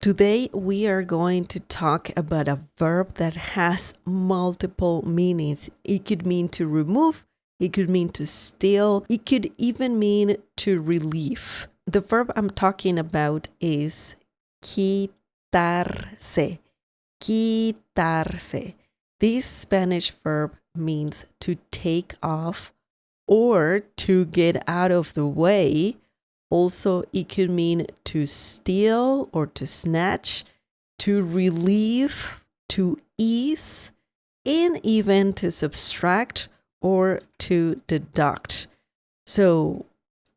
Today we are going to talk about a verb that has multiple meanings. It could mean to remove, it could mean to steal, it could even mean to relieve. The verb I'm talking about is quitarse. Quitarse. This Spanish verb means to take off or to get out of the way. Also, it could mean to steal or to snatch, to relieve, to ease, and even to subtract or to deduct. So,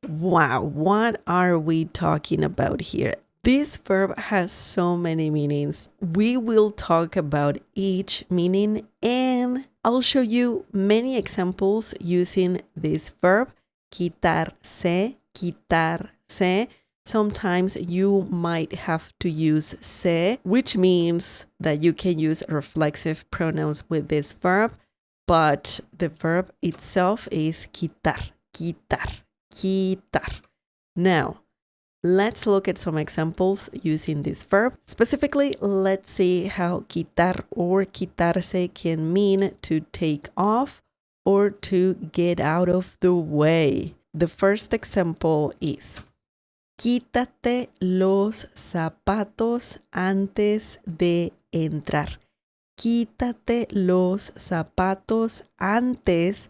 wow, what are we talking about here? This verb has so many meanings. We will talk about each meaning and I'll show you many examples using this verb, quitarse, quitarse. Sometimes you might have to use se, which means that you can use reflexive pronouns with this verb, but the verb itself is quitar, quitar, quitar. Now, let's look at some examples using this verb. Specifically, let's see how quitar or quitarse can mean to take off or to get out of the way. The first example is, quítate los zapatos antes de entrar. Quítate los zapatos antes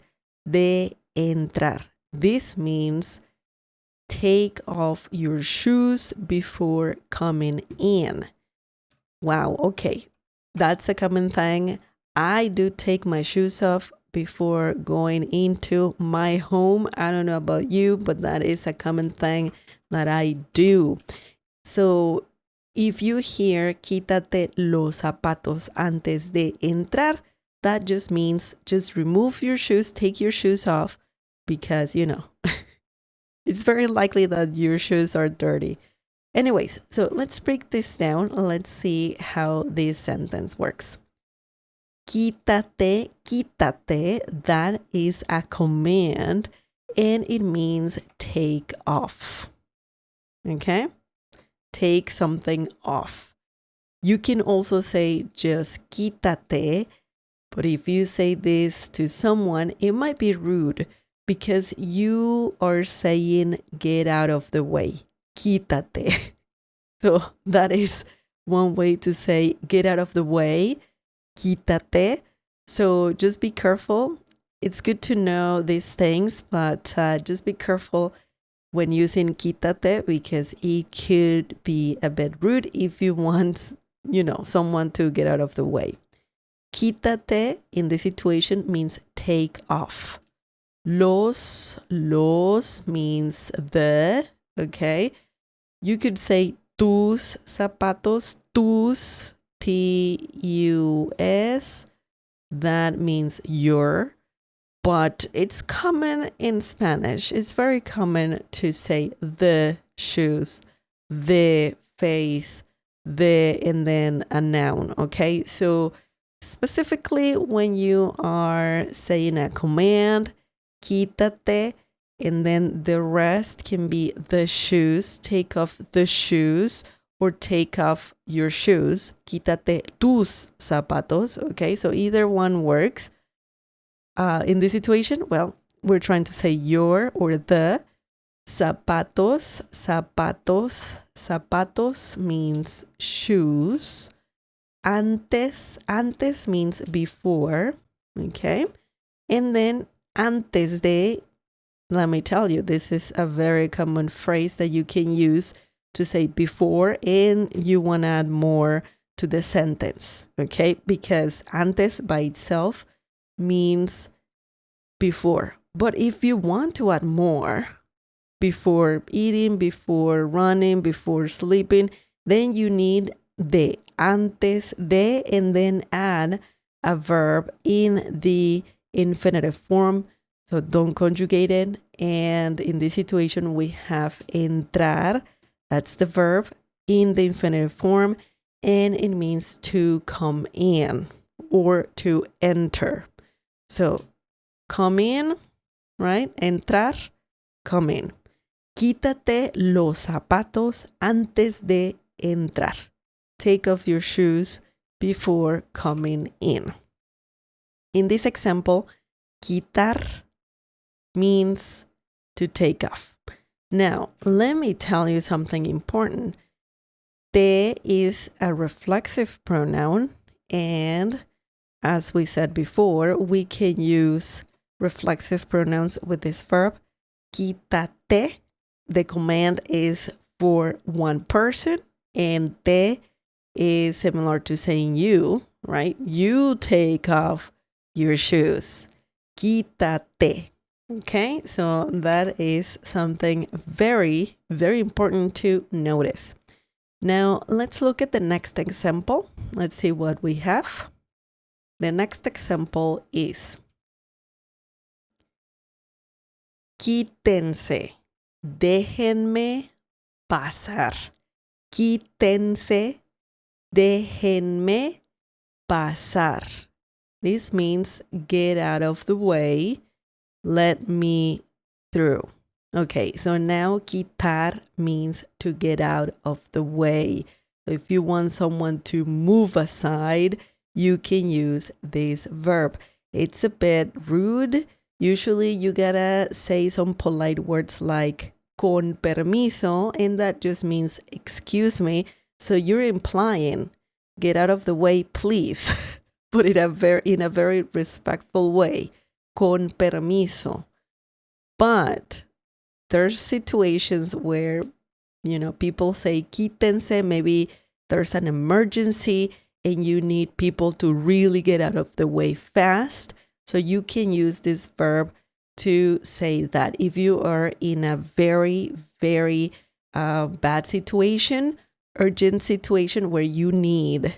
de entrar. This means take off your shoes before coming in. Wow, okay. That's a common thing. I do take my shoes off before going into my home. I don't know about you, but that is a common thing that I do. So if you hear quítate los zapatos antes de entrar, that just means just remove your shoes, take your shoes off, because, it's very likely that your shoes are dirty. Anyways, so let's break this down. Let's see how this sentence works. Quítate, quítate, that is a command and it means take off. Okay? Take something off. You can also say just quítate, but if you say this to someone, it might be rude because you are saying get out of the way. Quítate. So that is one way to say get out of the way. Quítate. So just be careful. It's good to know these things, but just be careful when using quítate because it could be a bit rude if you want, someone to get out of the way. Quítate in this situation means take off. Los means the, okay? You could say tus zapatos, tus, T-U-S, that means your, but it's common in Spanish. It's very common to say the shoes, the face, the, and then a noun, okay? So specifically when you are saying a command, quítate, and then the rest can be the shoes, take off the shoes, or take off your shoes. Quítate tus zapatos. Okay, so either one works. In this situation, well, we're trying to say your or the. Zapatos, zapatos, zapatos means shoes. Antes means before. Okay, and then antes de, let me tell you, this is a very common phrase that you can use to say before and you want to add more to the sentence, okay? Because antes by itself means before. But if you want to add more, before eating, before running, before sleeping, then you need de, antes de, and then add a verb in the infinitive form. So don't conjugate it. And in this situation, we have entrar. That's the verb in the infinitive form. And it means to come in or to enter. So come in, right? Entrar, come in. Quítate los zapatos antes de entrar. take off your shoes before coming in. In this example, quitar means to take off. Now, let me tell you something important. Te is a reflexive pronoun, and as we said before, we can use reflexive pronouns with this verb, quítate. The command is for one person, and te is similar to saying you, right? You take off your shoes. Quítate. Okay, so that is something very, very important to notice. Now, let's look at the next example. Let's see what we have. The next example is quítense, déjenme pasar. Quítense, déjenme pasar. This means get out of the way, let me through. Okay, so now quitar means to get out of the way. So if you want someone to move aside, you can use this verb. It's a bit rude. Usually you gotta say some polite words like con permiso, and that just means excuse me. So you're implying get out of the way, please. Put it in a very respectful way. Con permiso. But there's situations where, people say quítense, maybe there's an emergency and you need people to really get out of the way fast. So you can use this verb to say that if you are in a very, very bad situation, urgent situation where you need,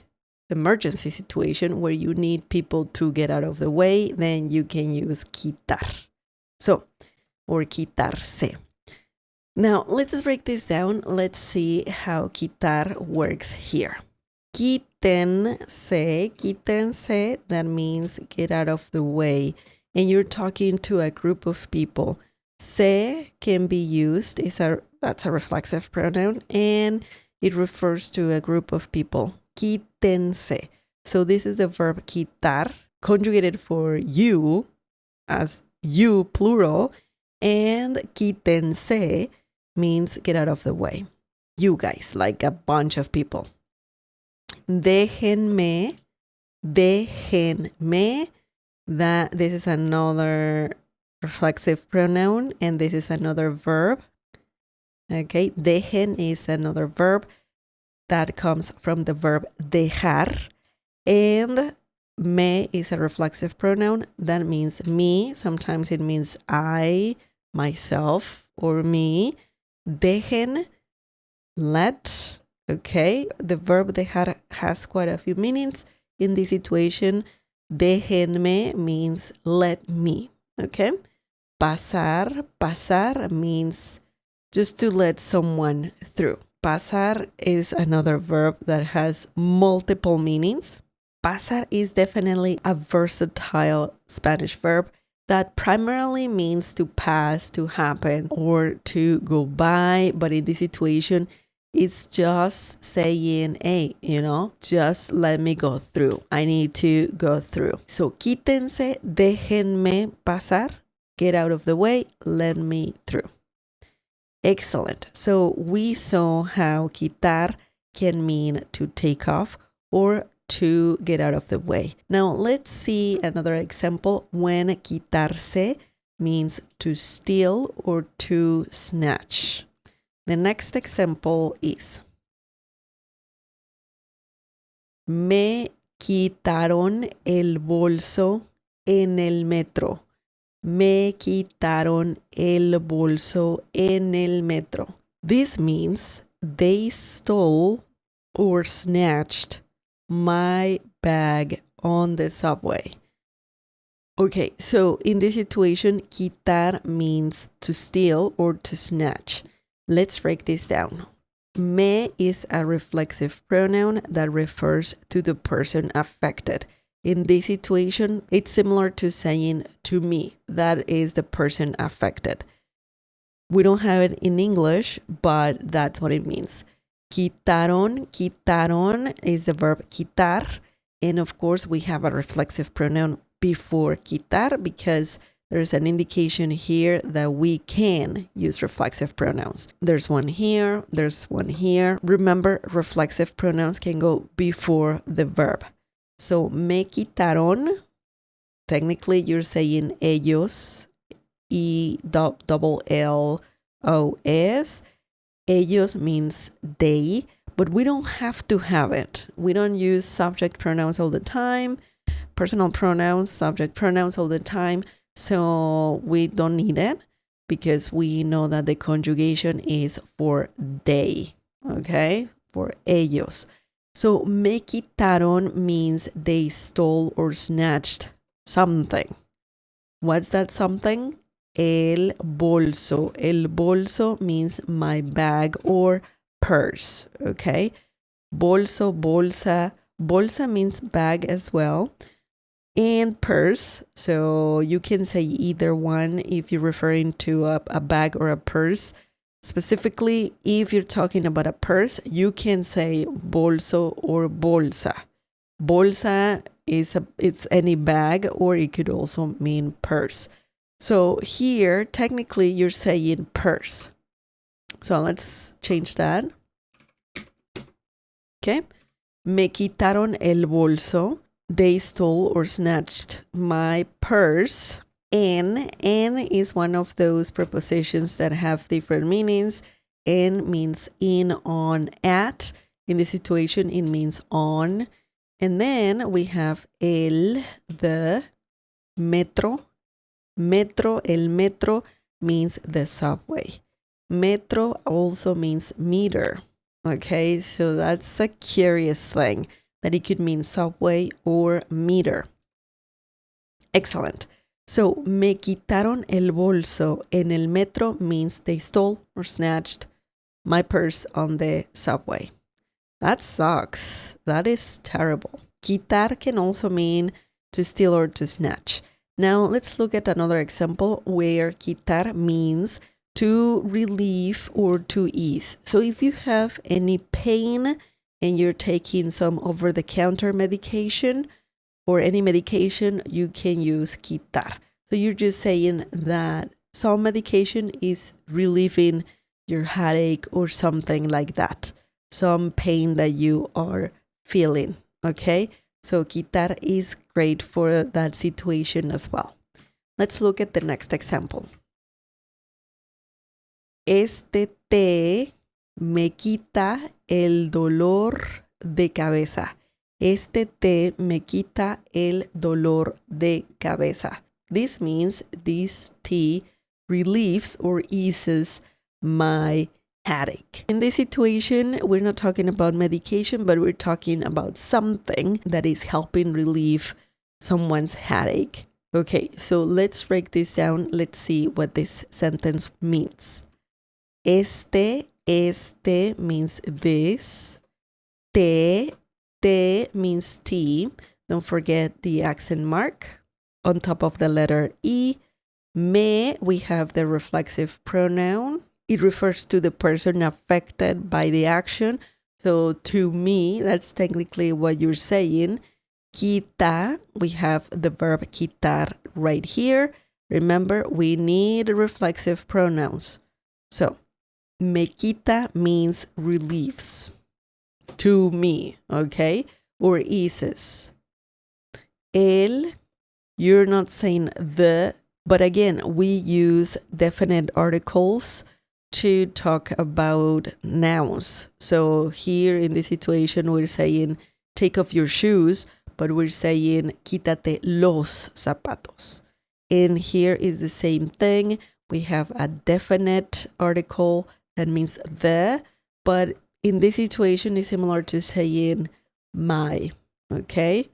emergency situation where you need people to get out of the way, then you can use quitar. So, or quitarse. Now, let's break this down. Let's see how quitar works here. Quítense, that means get out of the way. And you're talking to a group of people. Se can be used, that's a reflexive pronoun, and it refers to a group of people. Quítense. So this is the verb quitar, conjugated for you, as you plural, and quítense means get out of the way. You guys, like a bunch of people. Déjenme, that this is another reflexive pronoun, and this is another verb. Okay, dejen is another verb that comes from the verb dejar, and me is a reflexive pronoun that means me. Sometimes it means I, myself, or me. Dejen, let. Okay, the verb dejar has quite a few meanings. In this situation, déjenme means let me. Okay, pasar means just to let someone through. Pasar is another verb that has multiple meanings. Pasar is definitely a versatile Spanish verb that primarily means to pass, to happen, or to go by. But in this situation, it's just saying, hey, just let me go through. I need to go through. So, quítense, déjenme pasar. Get out of the way, let me through. Excellent. So, we saw how quitar can mean to take off or to get out of the way. Now, let's see another example when quitarse means to steal or to snatch. The next example is me quitaron el bolso en el metro. Me quitaron el bolso en el metro. This means they stole or snatched my bag on the subway. Okay, so in this situation, quitar means to steal or to snatch. Let's break this down. Me is a reflexive pronoun that refers to the person affected. In this situation, it's similar to saying to me, that is the person affected. We don't have it in English, but that's what it means. Quitaron, quitaron is the verb quitar. And of course, we have a reflexive pronoun before quitar because there's an indication here that we can use reflexive pronouns. There's one here, there's one here. Remember, reflexive pronouns can go before the verb. So, me quitaron, technically you're saying ellos, E-double-L-O-S. Ellos means they, but we don't have to have it. We don't use subject pronouns all the time, personal pronouns, subject pronouns all the time. So we don't need it because we know that the conjugation is for they, okay? For ellos. So me quitaron means they stole or snatched something. What's that something? El bolso. El bolso means my bag or purse, okay? Bolso, bolsa. Bolsa means bag as well. And purse, so you can say either one if you're referring to a bag or a purse. Specifically, if you're talking about a purse, you can say bolso or bolsa. Bolsa it's any bag, or it could also mean purse. So here, technically, you're saying purse. So let's change that. Okay. Me quitaron el bolso. They stole or snatched my purse. En is one of those prepositions that have different meanings. En means in, on, at. In this situation, it means on. And then we have el, the, metro. Metro, el metro means the subway. Metro also means meter. Okay, so that's a curious thing, that it could mean subway or meter. Excellent. So, me quitaron el bolso en el metro means they stole or snatched my purse on the subway. That sucks. That is terrible. Quitar can also mean to steal or to snatch. Now, let's look at another example where quitar means to relieve or to ease. So if you have any pain and you're taking some over-the-counter medication or any medication, you can use quitar. So you're just saying that some medication is relieving your headache or something like that. Some pain that you are feeling, okay? So quitar is great for that situation as well. Let's look at the next example. Este té me quita el dolor de cabeza. Este té me quita el dolor de cabeza. This means this tea relieves or eases my headache. In this situation, we're not talking about medication, but we're talking about something that is helping relieve someone's headache. Okay, so let's break this down. Let's see what this sentence means. Este means this. Te means tea. Don't forget the accent mark on top of the letter E. Me, we have the reflexive pronoun. It refers to the person affected by the action. So to me, that's technically what you're saying. Quita, we have the verb quitar right here. Remember, we need reflexive pronouns. So, me quita means relieves to me, okay? Or eases. El, you're not saying the, but again, we use definite articles to talk about nouns. So here in this situation, we're saying take off your shoes, but we're saying quítate los zapatos. And here is the same thing. We have a definite article that means the, but in this situation is similar to saying my, okay?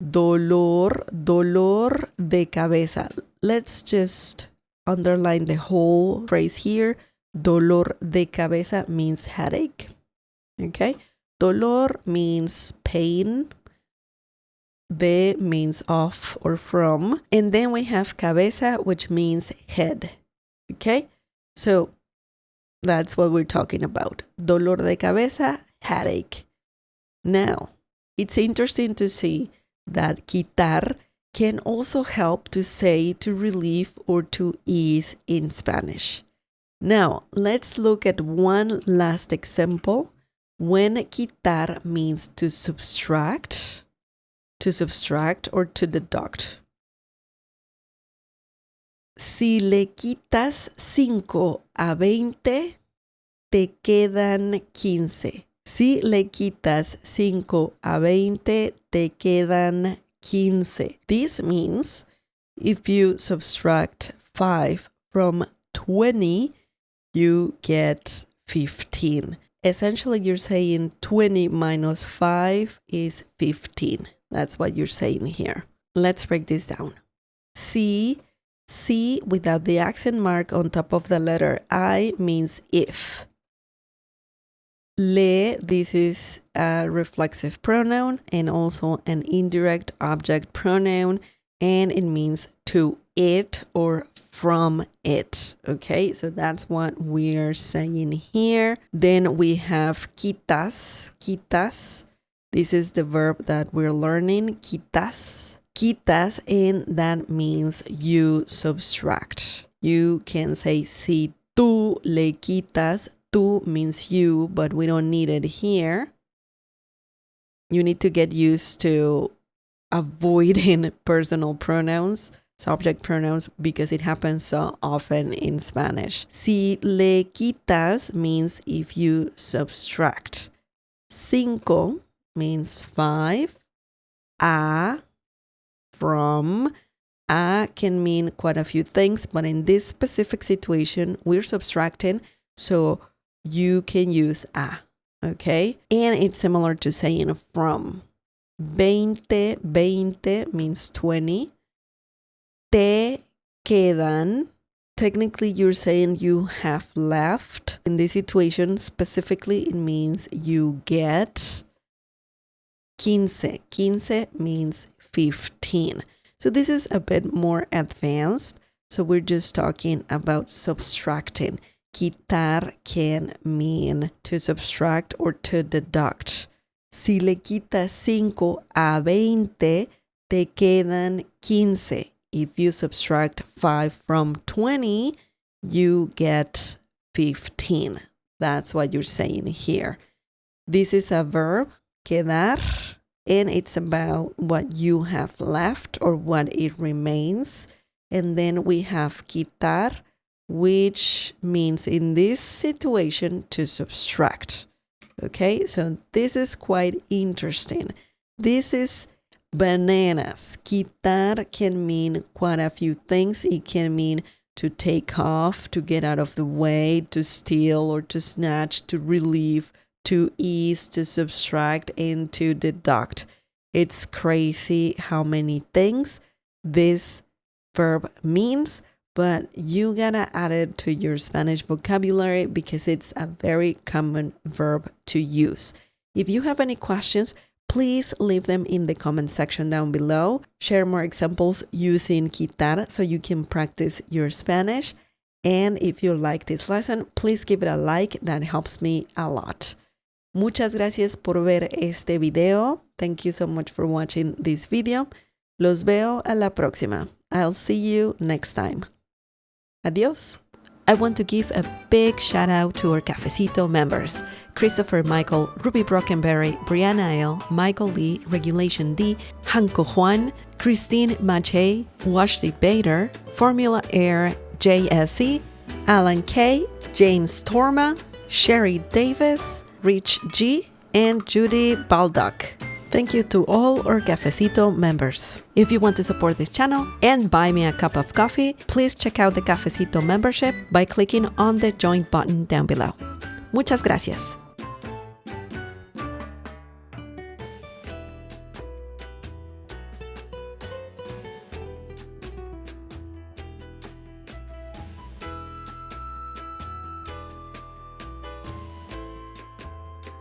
Dolor de cabeza. Let's just underline the whole phrase here. Dolor de cabeza means headache, okay? Dolor means pain. De means of or from. And then we have cabeza, which means head, okay? So That's what we're talking about. Dolor de cabeza, headache. Now, it's interesting to see that quitar can also help to say to relieve or to ease in Spanish. Now, let's look at one last example when quitar means to subtract or to deduct. Si le quitas 5 a 20, te quedan 15. Si le quitas 5 a 20, te quedan 15. This means if you subtract 5 from 20, you get 15. Essentially, you're saying 20 minus 5 is 15. That's what you're saying here. Let's break this down. Si without the accent mark on top of the letter I means if. Le, this is a reflexive pronoun and also an indirect object pronoun, and it means to it or from it. Okay, so that's what we're saying here. Then we have quitas. This is the verb that we're learning, quitas, and that means you subtract. You can say si tú le quitas. Tú means you, but we don't need it here. You need to get used to avoiding personal pronouns, subject pronouns, because it happens so often in Spanish. Si le quitas means if you subtract. Cinco means 5. A, from. A can mean quite a few things, but in this specific situation, we're subtracting, so you can use a, okay? And it's similar to saying from. 20 means 20. Te quedan. Technically, you're saying you have left. In this situation, specifically, it means you get 15. 15 means 15. So this is a bit more advanced. So we're just talking about subtracting. Quitar can mean to subtract or to deduct. Si le quitas 5 a 20, te quedan 15. If you subtract 5 from 20, you get 15. That's what you're saying here. This is a verb, quedar, and it's about what you have left or what it remains. And then we have quitar, which means in this situation to subtract. Okay, so this is quite interesting. This is bananas. Quitar can mean quite a few things. It can mean to take off, to get out of the way, to steal or to snatch, to relieve, to ease, to subtract, and to deduct. It's crazy how many things this verb means, but you gotta add it to your Spanish vocabulary because it's a very common verb to use. If you have any questions, please leave them in the comment section down below. Share more examples using quitar so you can practice your Spanish. And if you like this lesson, please give it a like. That helps me a lot. Muchas gracias por ver este video. Thank you so much for watching this video. Los veo a la próxima. I'll see you next time. Adios. I want to give a big shout out to our Cafecito members: Christopher Michael, Ruby Brockenberry, Brianna L, Michael Lee, Regulation D, Hanko Juan, Christine Mache, Washti Bader, Formula Air, JSE, Alan K, James Torma, Sherry Davis, Rich G, and Judy Baldock. Thank you to all our Cafecito members. If you want to support this channel and buy me a cup of coffee, please check out the Cafecito membership by clicking on the join button down below. Muchas gracias.